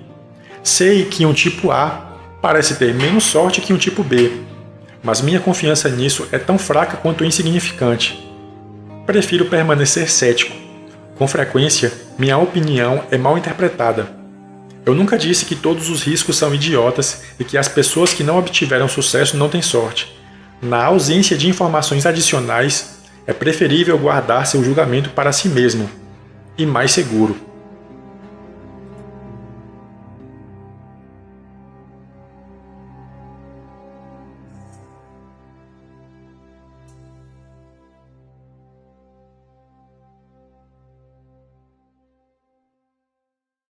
Sei que um tipo A parece ter menos sorte que um tipo B, mas minha confiança nisso é tão fraca quanto insignificante. Prefiro permanecer cético. Com frequência, minha opinião é mal interpretada. Eu nunca disse que todos os riscos são idiotas e que as pessoas que não obtiveram sucesso não têm sorte. Na ausência de informações adicionais, é preferível guardar seu julgamento para si mesmo, e mais seguro.